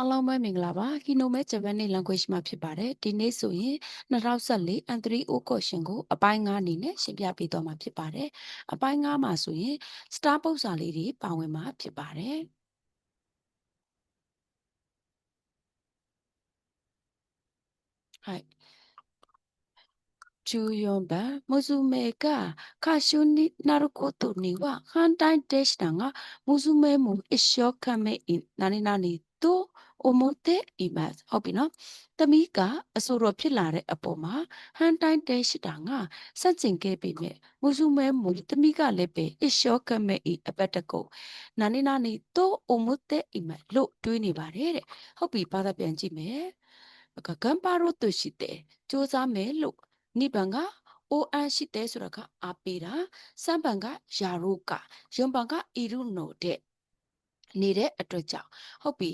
အားလုံးပဲမင်္ဂလာပါ Hinome Japanese language မှာဖြစ်ပါတယ်ဒီနေ့ဆိုရင်2014 N3 O question ကိုအပိုင်း9အနေနဲ့ရှင်းပြပေးသွားမှာဖြစ်ပါတယ်အပိုင်း9မှာဆိုရင် star ပုံစံလေးတွေပါဝင်မှာဖြစ်ပါတယ်はい14番娘が歌手になることには反対でしたが娘も一生懸命何々と思っていますဟုတ်ပြီနော်သမီးကအဆိုတော်ဖြစ်လာတဲ့အပေါ်မှာဟန်တိုင်းတဲရှိတာငါစန့်ကျင်ခဲ့ပေမဲ့မူစုမဲမူသမီးကလည်းပဲအရှောကမဲ့ဤအပတ်တကုနာနီနာနီတော့အမှုတဲ့အိမလို့တွေးနေပါတယ်တဲ့ဟုတ်ပြီဘာသာပြန်ကြည့်မယ်ကကံပါရိုတူရှိတဲ့စူးစမ်းမယ်လို့နိဗ္ဗာန်ကအိုအန်ရှိတဲ့ဆိုတော့ကအပေတာစံပန်ကယာရုကယွန်ပန်ကဣရုနိုတဲ့နေတဲ့အတွက်ကြောင့်ဟုတ်ပြီ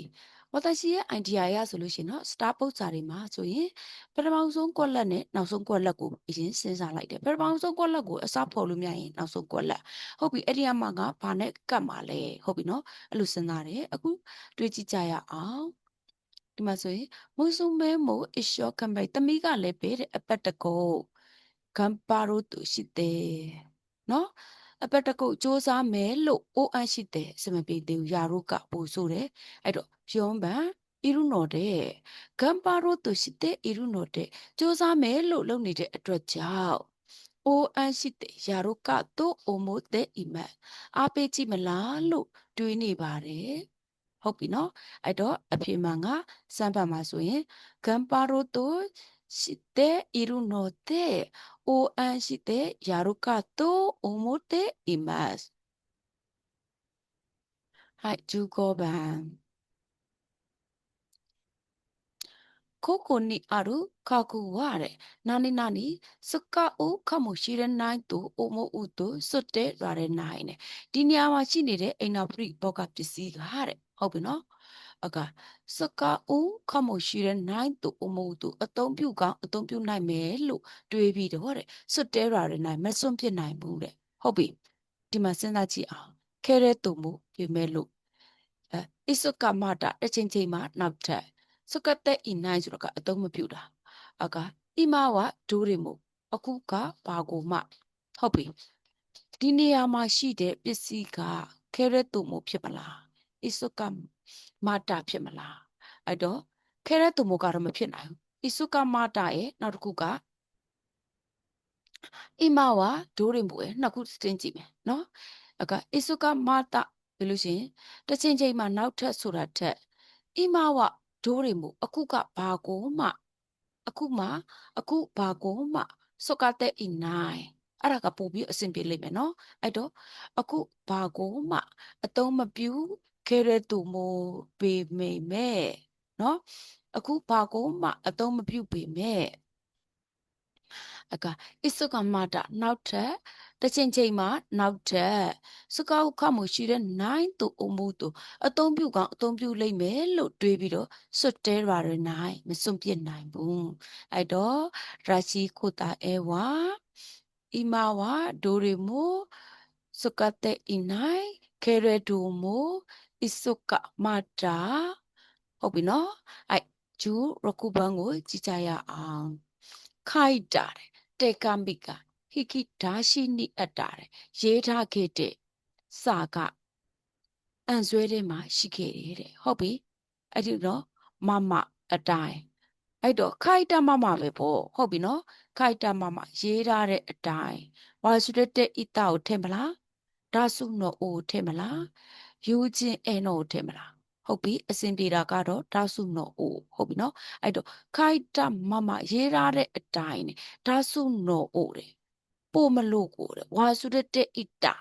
私ရဲ့ idea ရဆိုလို့ရှိရင်တော့ star ပုတ်စာတွေမှာဆိုရင်ပထမဆုံးကွက်လက်နဲ့နောက်ဆုံးကွက်လက်ကိုအရင်စဉ်းစားလိုက်တယ်ပထမဆုံးကွက်လက်ကိုအစားဖော်လို့မရရင်နောက်ဆုံးကွက်လက်ဟုတ်ပြီအဲ့ဒီမှာကဘာနဲ့ကတ်မှာလဲဟုတ်ပြီနော်အဲ့လိုစဉ်းစားတယ်အခုတွေးကြည့်ကြရအောင်ဒီမှာဆိုရင်မုဆုမဲမို့အရှောကံပဲတမိကလည်းပဲတဲ့အပတ်တကုတ်ကံပါရိုတူရှိတယ်နော်အပတ်တကုတ်စ조사မယ်လို့အိုအန်ရှိတယ်စမပြေသေးဘူးယာရုကပို့ဆိုတယ်အဲ့တော့ဖြုံးပန်ဣရုနော်တဲ့ကံပါရိုတူရှိတဲ့ဣရုနော်တဲ့စ조사မယ်လို့လုပ်နေတဲ့အတွက်ကြောင့်အိုအန်ရှိတဲ့ယာရုကတော့အိုမိုတဲ့အီမတ်အားပေးကြည့်မလားလို့တွေးနေပါတယ်ဟုတ်ပြီနော်အဲ့တော့အဖြေမှန်ကစမ်းပတ်မှာဆိုရင်ဂမ်ပါရိုတိုရှိတဲ့အီရုနိုတဲ့အိုအန်ရှိတဲ့ယာရုကတော့အိုမိုတဲ့အီမတ်はい15番ここにある家具は何々使うかもしれないと思うと捨てられないね。ဒီနေရာမှာရှိနေတဲ့အိမ်နောက်ပရိဘောကပစ္စည်းကတဲ့ဟုတ်ပြီနော်အခါစကားဦးခမရှိတဲ့နိုင်သူအမှုသူအသုံးပြုကောင်းအသုံးပြုနိုင်မယ်လို့တွေးပြီးတော့တဲ့စွတ်တဲရတဲ့နိုင်မစွန့်ဖြစ်နိုင်ဘူးတဲ့ဟုတ်ပြီဒီမှာစဉ်းစားကြည့်အောင်ခဲတဲ့သူမှုပြမဲ့လို့ဣစကမတာတစ်ချိန်ချိန်မှာနောက်ထပ်စကတဲ့ဤနိုင်ဆိုတော့ကအသုံးမပြုတာအခါဣမဝဒူးရမှုအခုကဘာကိုမှဟုတ်ပြီဒီနေရာမှာရှိတဲ့ပစ္စည်းကခဲတဲ့သူမှုဖြစ်မလားဣစကမာတာဖြစ်မလားအဲ့တော့ခဲတဲ့သူမို့ကတော့မဖြစ်နိုင်ဘူးဣစုကမာတာရဲ့နောက်တစ်ခုကဣမဝါဒိုးရင်ဘူးရဲ့နှစ်ခုတင်ကြည့်မယ်နော်အခါဣစုကမာတာပြောလို့ရှိရင်တစ်ချိန်ချိန်မှာနောက်ထပ်ဆိုတာထက်ဣမဝဒိုးရင်ဘူးအခုကဘာကိုမှအခုဘာကိုမှစကတဲ့ဣနိုင်အဲ့ဒါကပို့ပြီးအဆင်ပြေလိမ့်မယ်နော်အဲ့တော့အခုဘာကိုမှအသုံးမပြုခဲတဲ့သူမို့ပေမိမဲ့နော်အခုဘာကိုမှအသုံးမပြုပေမဲ့အခါဣစကမတာနောက်ထပ်တစ်ချိန်ချိန်မှာနောက်ထပ်စကောက်ခမှုရှိတဲ့နိုင်သူအမှုသူအသုံးပြုကောင်အသုံးပြုလိမ့်မယ်လို့တွေးပြီးတော့စွတ်တဲရတဲ့နိုင်မစွန့်ပြစ်နိုင်ဘူးအဲ့တော့ရာရှိခိုတာအဲဝါဣမဝါဒိုရီမူစကတဲ့ဣနိုင်ခဲရဒူမူဣစကမတာဟုတ်ပြီနော်အဲ့ဂျူရခုဘန်ကိုကြည့်ကြရအောင်ခိုက်တာတေကမိကဟိခိဒါရှိနိအတ္တာရေးထားခဲ့တဲ့စာကအန်ဆွဲထဲမှာရှိခဲ့တယ်တဲ့ဟုတ်ပြီအဲ့ဒီတော့မမအတိုင်းအဲ့တော့ခိုက်တာမမပဲပေါ့ဟုတ်ပြီနော်ခိုက်တာမမရေးထားတဲ့အတိုင်းဝါစုတဲ့ဣတာကိုထင်မလားဒါစုနောအိုထင်မလားယူချင်းအဲနောထင်မလားဟုတ်ပြီအစဉ်ပြေတာကတော့ဒါစုနောအိုဟုတ်ပြီနော်အဲ့တော့ခိုက်တာမမရေးထားတဲ့အတိုင်းဒါစုနောအိုတဲ့ပို့မလို့ကိုတဲ့ဝါစုတဲ့ဣတာ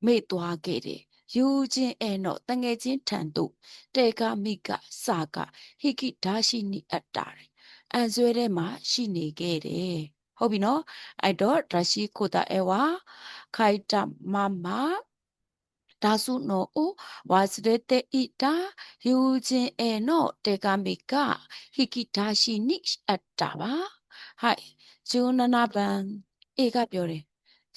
မေ့သွားခဲ့တယ်ယူချင်းအဲနောတငယ်ချင်းထံသို့တေကမိကစာကဟိကိဒါရှိနိအတ္တာအန်ဆွဲထဲမှာရှိနေခဲ့တယ်ဟုတ်ပြီနော်အဲ့တော့ဒါရှိခိုတာအဲဝါခိုက်တာမမဒါစုနောအိုဝါစရတဲ့ဣတာယူချင်းအဲနောတေကမိကဟိကိဒါရှိနိအတ္တာပါဟိုက်ဂျူနနာပန်အေကပြောတယ်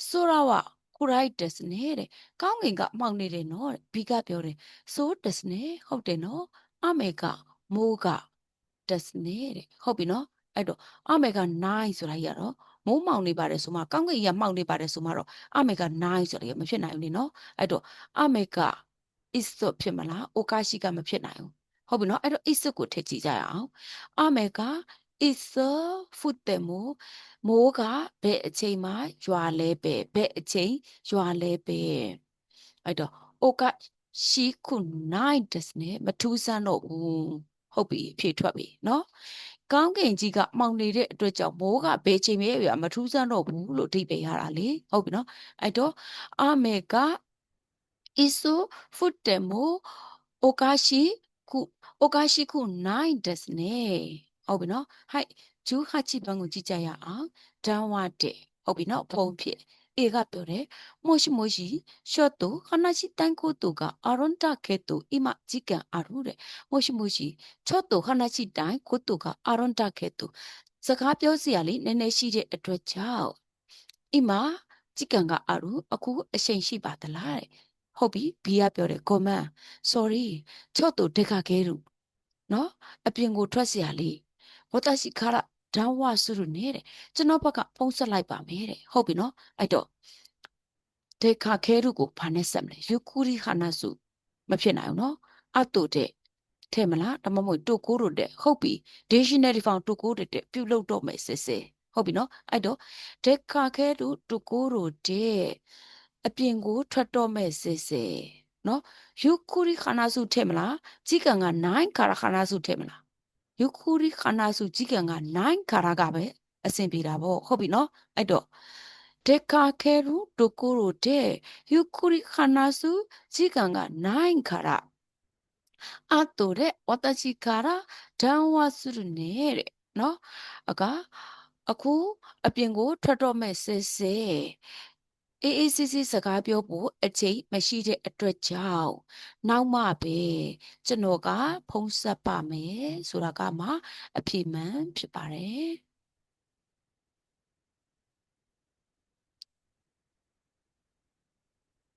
ဆိုရဝခုရိုက်တက်နေတဲ့ကောင်းကင်ကမှောက်နေတယ်နော်ဘီကပြောတယ်ဆိုတက်နေဟုတ်တယ်နော်အမေက မိုးကတက်နေတဲ့ဟုတ်ပြီနော်အဲ့တော့အမေက9ဆိုတာကြီးကတော့မိုးမှောင်နေပါတယ်ဆိုမှကောင်းကင်ကြီးကမှောင်နေပါတယ်ဆိုမှတော့အမေက9ဆိုတာကြီးမဖြစ်နိုင်ဘူးလေနော်အဲ့တော့အမေက is ဖြစ်မလား okashi ကမဖြစ်နိုင်ဘူးဟုတ်ပြီနော်အဲ့တော့ is ကိုထည့်ကြည့်ကြရအောင်အမေက is ဖွတ်တယ်မိုးကဘယ်အချိန်မှရွာလဲပဲဘယ်အချိန်ရွာလဲပဲအဲ့တော့ okashi ခု9ですねမထူးဆန်းတော့ဘူးဟုတ်ပြီအဖြေထွက်ပြီနော်ကောင်းကင်ကြီးကမှောင်နေတဲ့အတွက်ကြောင့်မိုးကဘယ်ချိန်ပဲမထူးဆန်းတော့ဘူးလို့အဓိပ္ပာယ်ရတာလေဟုတ်ပြီနော်အဲ့တော့အမေက iso ဖွတ်တယ်မို့ okashi ခု9ですねဟုတ်ပြီနော်ဟိုက်18番ကိုကြည့်ကြရအောင်ဓာတ်ဝတဲ့ဟုတ်ပြီနော်ဖုံးဖြစ်အေကပြောတယ်もしもしちょっと話したいことがあるんだけど今時間あるでもしもしちょっと話したいことがあるんだけどစကားပြောစရာလေးနည်းနည်းရှိတဲ့အတွက်ကြောင့်今時間があるအခုအချိန်ရှိပါသလားတဲ့ဟုတ်ပြီ B ကပြောတယ် comment sorry ちょっと出かけるနော်အပြင်ကိုထွက်เสียလေး私から談話するねတဲ့ကျွန်တော်ဘက်ကဖုန်းဆက်လိုက်ပါမယ်တဲ့ဟုတ်ပြီနော်အဲ့တော့ဒေခါခဲရုကိုဘာနဲ့ဆက်မလဲယူကူရီခနာစုမဖြစ်နိုင်ဘူးနော်အတုတဲ့ထဲမလားဒါမှမဟုတ်တိုကိုတို့တဲ့ဟုတ်ပြီ dictionary form တိုကိုတဲ့ပြုတ်လို့တော့မယ်စစ်စစ်ဟုတ်ပြီနော်အဲ့တော့ဒေခါခဲရုတိုကိုတို့တဲ့အပြင်ကိုထွက်တော့မယ်စစ်စစ်နော်ယူကူရီခနာစုထဲမလားကြီးကံက9ခါရခနာစုထဲမလားယူခူရီခနာစုကြီးကံက9ခါရကပဲအဆင်ပြေတာပေါ့ဟုတ်ပြီနော်အဲ့တော့ဒေကာခဲရူဒိုကိုရိုတဲ့ယူခူရီခနာစုကြီးကံက9ခါရあとで私から談話するねတဲ့နော်အခုအပြင်ကိုထွက်တော့မဲ့စစ်စစ်အေးစစ်စစ်စကားပြောဖို့အချိန်မရှိတဲ့အတွက်ကြောင့်နောက်မှပဲကျွန်တော်ကဖုံးဆက်ပါမယ်ဆိုတာကမှအဖြစ်မှန်ဖြစ်ပါတယ်